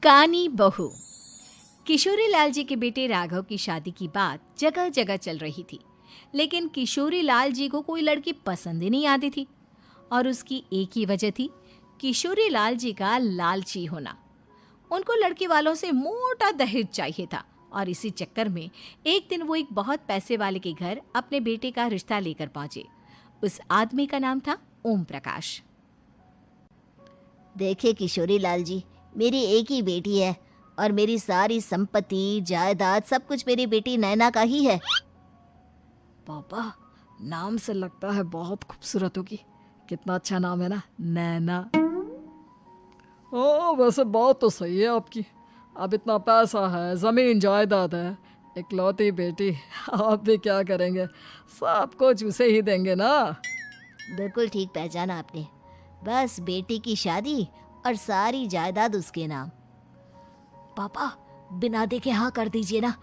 कानी बहू। किशोरी लाल जी के बेटे राघव की शादी की बात जगह जगह चल रही थी, लेकिन किशोरी लाल जी को कोई लड़की पसंद ही नहीं आती थी। और उसकी एक ही वजह थी, किशोरी लाल जी का लालची होना। उनको लड़की वालों से मोटा दहेज चाहिए था और इसी चक्कर में एक दिन वो एक बहुत पैसे वाले के घर अपने बेटे का रिश्ता लेकर पहुंचे। उस आदमी का नाम था ओम प्रकाश। देखिए किशोरी लाल जी, मेरी एक ही बेटी है और मेरी सारी संपत्ति जायदाद सब कुछ मेरी बेटी नैना का ही है। पापा, नाम से लगता है बहुत खूबसूरत होगी। कितना अच्छा नाम है ना, नैना। ओ, वैसे बात तो सही है आपकी। अब इतना पैसा है, जमीन जायदाद है, इकलौती बेटी, आप भी क्या करेंगे? सब कुछ उसे ही देंगे ना। बिल्कुल ठीक पहचाना आपने। बस बेटी की शादी और सारी जायदाद उसके नाम। पापा, बिना देखे हाँ कर दीजिए ना।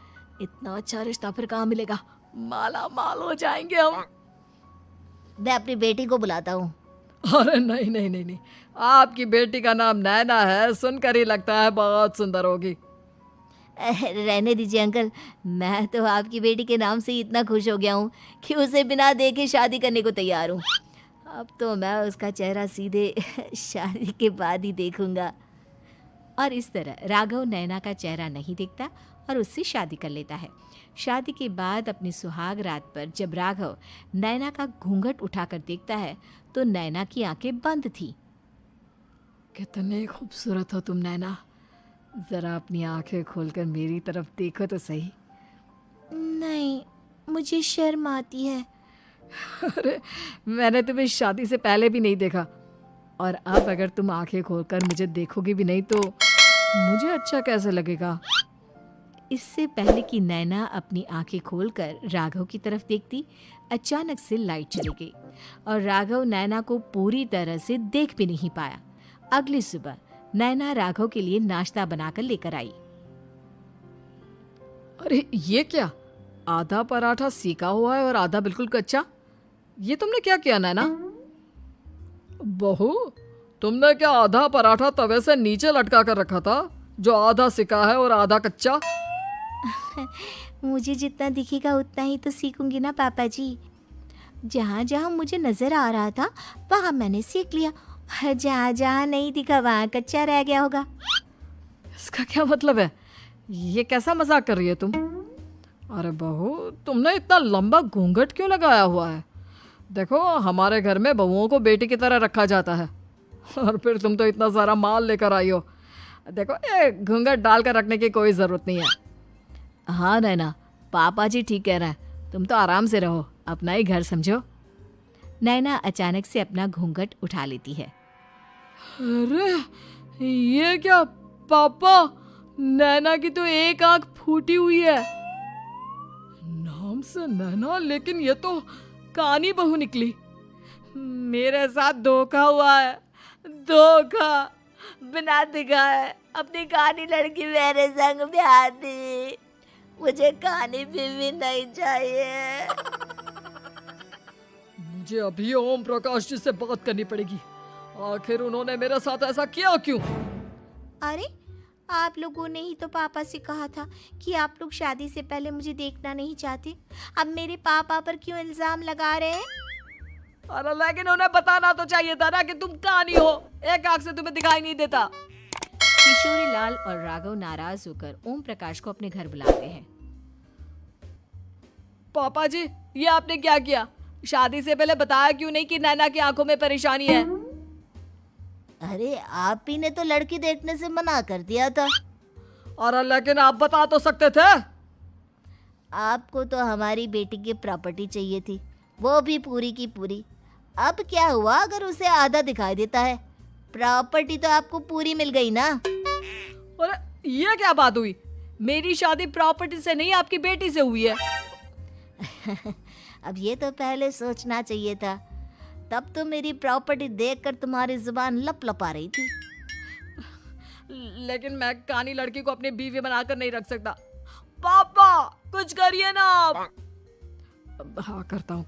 इतना अच्छा रिश्ता फिर कहाँ मिलेगा? माला माल हो जाएंगे हम। मैं अपनी बेटी को बुलाता हूँ। अरे नहीं नहीं नहीं नहीं, आपकी बेटी का नाम नैना है, सुनकर ही लगता है बहुत सुंदर होगी। रहने दीजिए अंकल, मैं तो आपकी बेटी के नाम से ही इतना खुश हो गया हूँ कि उसे बिना देखे शादी करने को तैयार हूँ। अब तो मैं उसका चेहरा सीधे शादी के बाद ही देखूंगा। और इस तरह राघव नैना का चेहरा नहीं देखता और उससे शादी कर लेता है। शादी के बाद अपनी सुहाग रात पर जब राघव नैना का घूंघट उठाकर देखता है तो नैना की आंखें बंद थी। कितनी खूबसूरत हो तुम नैना, जरा अपनी आंखें खोलकर मेरी तरफ देखो तो सही। नहीं, मुझे शर्म आती है। अरे, मैंने तुम्हें शादी से पहले भी नहीं देखा, और अब अगर तुम आंखें खोलकर मुझे देखोगी भी नहीं तो मुझे अच्छा कैसे लगेगा? इससे पहले कि नैना अपनी आंखें खोलकर राघव की तरफ देखती, अचानक से लाइट चली गई और राघव नैना को पूरी तरह से देख भी नहीं पाया। अगली सुबह नैना राघव के लिए नाश्ता बनाकर लेकर आई। अरे ये क्या, आधा पराठा सीका हुआ है और आधा बिल्कुल कच्चा। ये तुमने क्या किया नैना? बहू, तुमने क्या आधा पराठा तवे से नीचे लटका कर रखा था, जो आधा सिका है और आधा कच्चा? मुझे जितना दिखेगा उतना ही तो सीखूंगी ना पापा जी। जहाँ जहाँ मुझे नजर आ रहा था वहाँ मैंने सीख लिया, जहाँ जहाँ नहीं दिखा वहाँ कच्चा रह गया होगा। इसका क्या मतलब है? ये कैसा मजाक कर रही है तुम? अरे बहू, तुमने इतना लंबा घूंघट क्यों लगाया हुआ है? देखो, हमारे घर में बहुओं को बेटी की तरह रखा जाता है, और फिर तुम तो इतना सारा माल लेकर आई हो। देखो, ये घूंघट डालकर रखने की कोई ज़रूरत नहीं है। हाँ नैना, पापा जी ठीक कह रहे हैं, तुम तो आराम से रहो, अपना ही घर समझो। नैना अचानक से अपना घूंघट उठा लेती है। अरे ये क्या पापा, नैना की तो एक आंख फूटी हुई है। नाम से नैना, लेकिन ये तो कानी बहू निकली। मेरे साथ धोखा हुआ है, धोखा। बिना दिखाए अपनी कानी लड़की मेरे संग ब्याह दी। मुझे कानी बीवी नहीं चाहिए। मुझे अभी ओम प्रकाश जी से बात करनी पड़ेगी। आखिर उन्होंने मेरे साथ ऐसा किया क्यों? अरे, आप लोगों ने ही तो पापा से कहा था कि आप लोग शादी से पहले मुझे देखना नहीं चाहते। अब मेरे पापा पर क्यों इल्जाम लगा रहे हैं? अरे लेकिन उन्हें बताना तो चाहिए था ना कि तुम कानी हो, एक आंख से तुम्हें दिखाई नहीं देता। किशोरी लाल और राघव नाराज होकर ओम प्रकाश को अपने घर बुलाते हैं। पापा जी, ये आपने क्या किया? शादी से पहले बताया क्यों नहीं कि नैना की आंखों में परेशानी है? अरे, आप ही ने तो लड़की देखने से मना कर दिया था। अरे लेकिन आप बता तो सकते थे। आपको तो हमारी बेटी की प्रॉपर्टी चाहिए थी, वो भी पूरी की पूरी। अब क्या हुआ अगर उसे आधा दिखाई देता है? प्रॉपर्टी तो आपको पूरी मिल गई ना। अरे ये क्या बात हुई? मेरी शादी प्रॉपर्टी से नहीं, आपकी बेटी से हुई है। अब ये तो पहले सोचना चाहिए था, तब तो मेरी प्रॉपर्टी देखकर तुम्हारी जुबान लप लपा रही थी। लेकिन मैं कानी लड़की को अपनी बीवी बनाकर नहीं रख सकता। पापा, कुछ करिए ना आप। हाँ करता हूँ।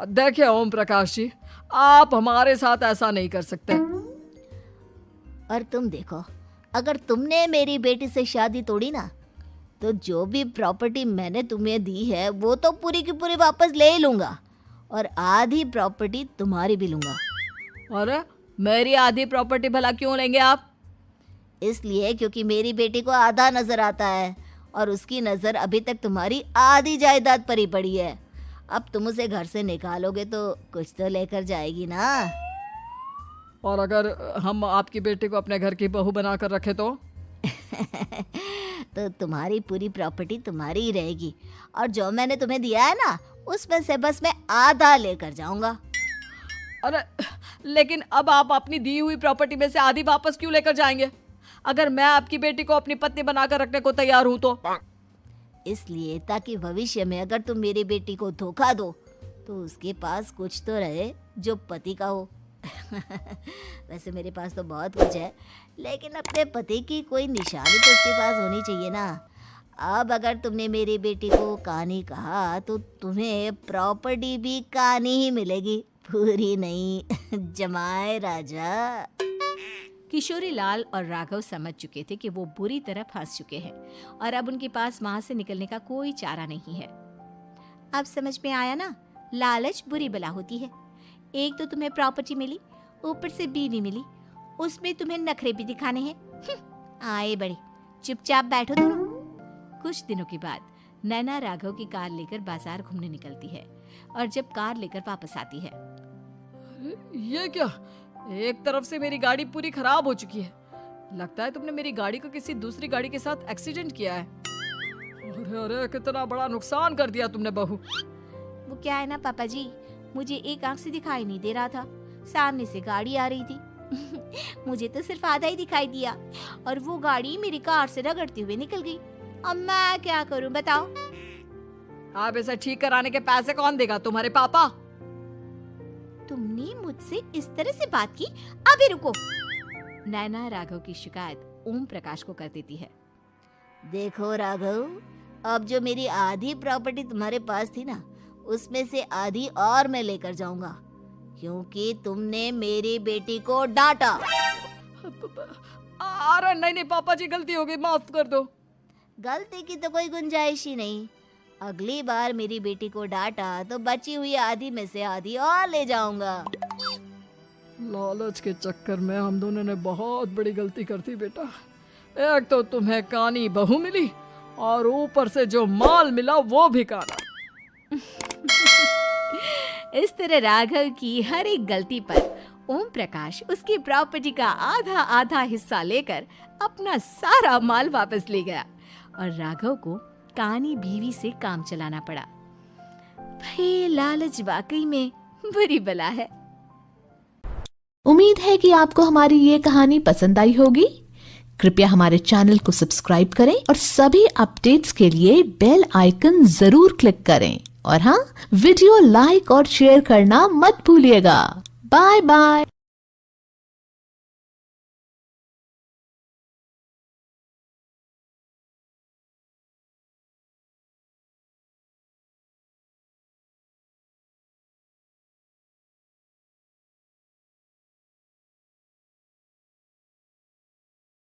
देखिए ओम प्रकाश जी, आप हमारे साथ ऐसा नहीं कर सकते। और तुम देखो, अगर तुमने मेरी बेटी से शादी तोड़ी ना, तो जो भी प्रॉपर्टी मैंने तुम्हें दी है वो तो पूरी की पूरी वापस ले ही लूँगा, और आधी प्रॉपर्टी तुम्हारी भी लूँगा। अरे मेरी आधी प्रॉपर्टी भला क्यों लेंगे आप? इसलिए क्योंकि मेरी बेटी को आधा नजर आता है और उसकी नज़र अभी तक तुम्हारी आधी जायदाद पर ही पड़ी है। अब तुम उसे घर से निकालोगे तो कुछ तो लेकर जाएगी ना। और अगर हम आपकी बेटी को अपने घर की बहू बना कर रखे तो? तो तुम्हारी पूरी प्रॉपर्टी तुम्हारी ही रहेगी, और जो मैंने तुम्हें दिया है ना, उसमें से बस मैं आधा लेकर जाऊंगा। अरे लेकिन अब आप अपनी दी हुई प्रॉपर्टी में से आधी वापस क्यों लेकर जाएंगे? अगर मैं आपकी बेटी को अपनी पत्नी बनाकर रखने को तैयार हूं तो? इसलिए ताकि भविष्य में अगर तुम मेरी बेटी को धोखा दो तो उसके पास कुछ तो रहे जो पति का हो। वैसे मेरे पास तो बहुत कुछ है, लेकिन अपने पति की कोई निशानी तो उसके पास होनी चाहिए ना। अब अगर तुमने मेरी बेटी को कानी कहा तो तुम्हें प्रॉपर्टी भी कानी ही मिलेगी, पूरी नहीं। जमाए राजा। किशोरी लाल और राघव समझ चुके थे कि वो बुरी तरह फंस चुके हैं और अब उनके पास वहां से निकलने का कोई चारा नहीं है। अब समझ में आया ना, लालच बुरी बला होती है। एक तो तुम्हें प्रॉपर्टी मिली, ऊपर से बीवी मिली, उसमें तुम्हें नखरे भी दिखाने हैं। आए बड़े, चुपचाप बैठो दोनों। कुछ दिनों के बाद नैना राघव की कार लेकर बाजार घूमने निकलती है और जब कार लेकर वापस आती है, ये क्या? एक तरफ से मेरी गाड़ी पूरी खराब हो चुकी है। लगता है तुमने मेरी गाड़ी को किसी दूसरी गाड़ी के साथ एक्सीडेंट किया है। अरे अरे कितना बड़ा नुकसान कर दिया तुमने बहू। वो क्या है ना पापा जी, मुझे एक आंख से दिखाई नहीं दे रहा था, सामने से गाड़ी आ रही थी। मुझे तो सिर्फ आधा ही दिखाई दिया और वो गाड़ी मेरी कार से रगड़ते हुए निकल गई। अब मैं क्या करूं बताओ? आप इसे ठीक कराने के पैसे कौन देगा? तुम्हारे पापा? तुमने मुझसे इस तरह से बात की? अभी रुको। नैना राघव की शिकायत ओम प्रकाश को कर देती है। देखो राघव, अब जो मेरी आधी प्रॉपर्टी तुम्हारे पास थी ना, उसमें से आधी और मैं लेकर जाऊंगा, क्योंकि तुमने मेरी बेटी को डांटा। अरे नहीं नहीं पापा जी, गलती हो गई, माफ कर दो। गलती की तो कोई गुंजाइश ही नहीं। अगली बार मेरी बेटी को डांटा तो बची हुई आधी में से आधी और ले जाऊंगा। लालच के चक्कर में हम दोनों ने बहुत बड़ी गलती कर दी बेटा। एक तो तुम्हें कानी बहू मिली और ऊपर से जो माल मिला वो भी काना। इस तरह राघव की हर एक गलती पर ओम प्रकाश उसकी प्रॉपर्टी का आधा आधा हिस्सा लेकर अपना सारा माल वापस ले गया और राघव को कानी बीवी से काम चलाना पड़ा। भाई लालच वाकई में बुरी बला है। उम्मीद है कि आपको हमारी ये कहानी पसंद आई होगी। कृपया हमारे चैनल को सब्सक्राइब करें और सभी अपडेट्स के लिए बेल आइकन जरूर क्लिक करें। और हाँ, वीडियो लाइक और शेयर करना मत भूलिएगा। Bye bye.